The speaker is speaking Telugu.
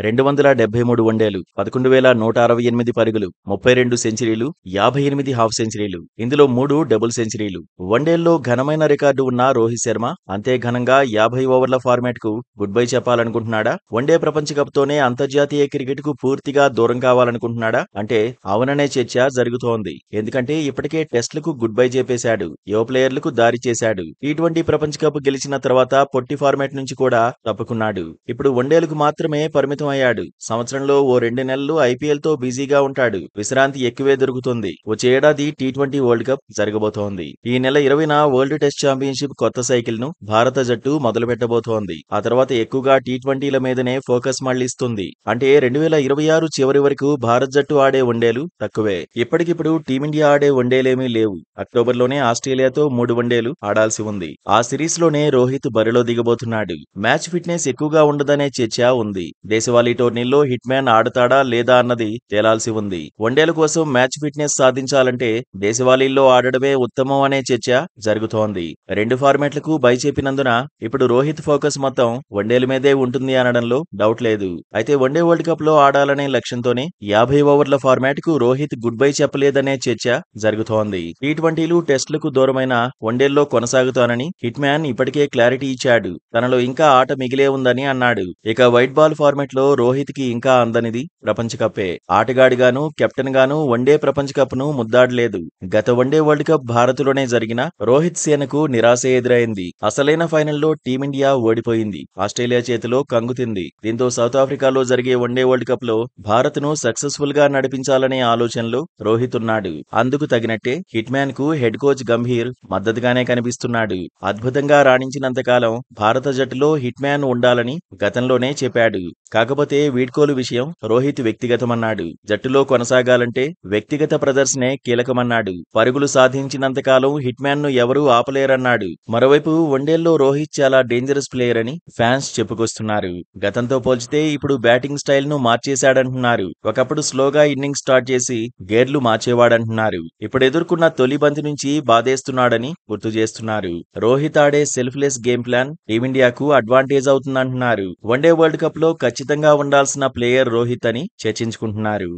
273 వన్డేలు, 11,168 పరుగులు, 32 సెంచరీలు, 58 హాఫ్ సెంచరీలు. ఇందులో 3 డబుల్ సెంచరీలు. వన్డేల్లో ఘనమైన రికార్డు ఉన్న రోహిత్ శర్మ అంతే ఘనంగా 50 ఓవర్ల ఫార్మాట్‌కు గుడ్ బై చెప్పాలనుకుంటున్నాడా? వన్డే ప్రపంచ కప్‌తోనే అంతర్జాతీయ క్రికెట్‌కు పూర్తిగా దూరం కావాలనుకుంటున్నాడా? అంటే అవుననే చర్చ జరుగుతోంది. ఎందుకంటే ఇప్పటికే టెస్ట్‌లకు గుడ్ బై చెప్పేశాడు. యువ ప్లేయర్లకు దారి చేశాడు. టీ20 ప్రపంచ కప్ గెలిచిన తర్వాత పొట్టి ఫార్మాట్ నుంచి కూడా తప్పుకున్నాడు. ఇప్పుడు వన్డేలకు మాత్రమే పరిమితం అయ్యాడు. సంవత్సరంలో ఓ 2 నెలలు ఐపీఎల్‌తో బిజీగా ఉంటాడు. విశ్రాంతి ఎక్కువే దొరుకుతుంది. వచ్చే ఏడాది టీ20 వరల్డ్ కప్ జరగబోతోంది. ఈ నెల 20న వరల్డ్ టెస్ట్ ఛాంపియన్షిప్ కొత్త సైకిల్‌ను భారత జట్టు మొదలుపెట్టబోతోంది. ఆ తర్వాత ఎక్కువగా టీ20ల మీదనే ఫోకస్ మళ్లిస్తుంది. అంటే 2026 చివరి వరకు భారత్ జట్టు ఆడే వన్డేలు తక్కువే. ఇప్పటికిప్పుడు టీమిండియా ఆడే వన్డేలేమీ లేవు. అక్టోబర్‌లోనే ఆస్ట్రేలియాతో 3 వన్డేలు ఆడాల్సి ఉంది. ఆ సిరీస్‌లోనే రోహిత్ బరిలో దిగబోతున్నాడు. మ్యాచ్ ఫిట్నెస్ ఎక్కువగా ఉండదనే చర్చ ఉంది. దేశవాళీ టోర్నీల్లో హిట్ మ్యాన్ ఆడతాడా లేదా అన్నది తేలాల్సి ఉంది. వన్డేల కోసం మ్యాచ్ ఫిట్నెస్ సాధించాలంటే దేశవాళీల్లో ఆడడమే ఉత్తమం అనే చర్చ జరుగుతోంది. 2 ఫార్మాట్లకు బై చెప్పినందున ఇప్పుడు రోహిత్ ఫోకస్ మొత్తం వన్డేల మీదే ఉంటుంది అనడంలో డౌట్ లేదు. అయితే వన్డే వరల్డ్ కప్ లో ఆడాలనే లక్ష్యంతోనే 50 ఓవర్ల ఫార్మాట్ కు రోహిత్ గుడ్ బై చెప్పలేదనే చర్చ జరుగుతోంది. టీ20లు టెస్టులకు దూరమైన వన్డేల్లో కొనసాగుతానని హిట్ మ్యాన్ ఇప్పటికే క్లారిటీ ఇచ్చాడు. తనలో ఇంకా ఆట మిగిలే ఉందని అన్నాడు. ఇక వైట్ బాల్ ఫార్మాట్ లో రోహిత్ కి ఇంకా అందనిది ప్రపంచ కప్పే. ఆటగాడిగాను కెప్టెన్ గాను వన్డే ప్రపంచ కప్ ను ముద్దాడలేదు. గత వన్డే వరల్డ్ కప్ భారత్లోనే జరిగిన రోహిత్ సేనకు నిరాశే ఎదురైంది. అసలైన ఫైనల్లో టీమిండియా ఓడిపోయింది. ఆస్ట్రేలియా చేతిలో కంగుతింది. దీంతో సౌత్ ఆఫ్రికాలో జరిగే వన్డే వరల్డ్ కప్ లో భారత్ ను సక్సెస్ఫుల్ గా నడిపించాలనే ఆలోచనలో రోహిత్ ఉన్నాడు. అందుకు తగినట్టే హిట్ మ్యాన్ కు హెడ్ కోచ్ గంభీర్ మద్దతుగానే కనిపిస్తున్నాడు. అద్భుతంగా రాణించినంత కాలం భారత జట్టులో హిట్ మ్యాన్ ఉండాలని గతంలోనే చెప్పాడు. కాకపోతే వీడ్కోలు విషయం రోహిత్ వ్యక్తిగతమన్నాడు. జట్టులో కొనసాగాలంటే వ్యక్తిగత ప్రదర్శనే కీలకమన్నాడు. పరుగులు సాధించినంతకాలం హిట్ మ్యాన్ ను ఎవరూ ఆపలేరన్నాడు. మరోవైపు వన్డేల్లో రోహిత్ చాలా డేంజరస్ ప్లేయర్ అని ఫ్యాన్స్ చెప్పుకొస్తున్నారు. గతంతో పోల్చితే ఇప్పుడు బ్యాటింగ్ స్టైల్ ను మార్చేశాడంటున్నారు. ఒకప్పుడు స్లోగా ఇన్నింగ్స్ స్టార్ట్ చేసి గేర్లు మార్చేవాడంటున్నారు. ఇప్పుడు ఎదుర్కొన్న తొలి బంతి నుంచి బాధేస్తున్నాడని గుర్తు చేస్తున్నారు. రోహిత్ ఆడే సెల్ఫ్లెస్ గేమ్ ప్లాన్ టీమిండియాకు అడ్వాంటేజ్ అవుతుందంటున్నారు. వన్డే వరల్డ్ కప్ లో ఖచ్చితంగా ఉండాల్సిన ప్లేయర్ రోహిత్ అని చర్చించుకుంటున్నారు.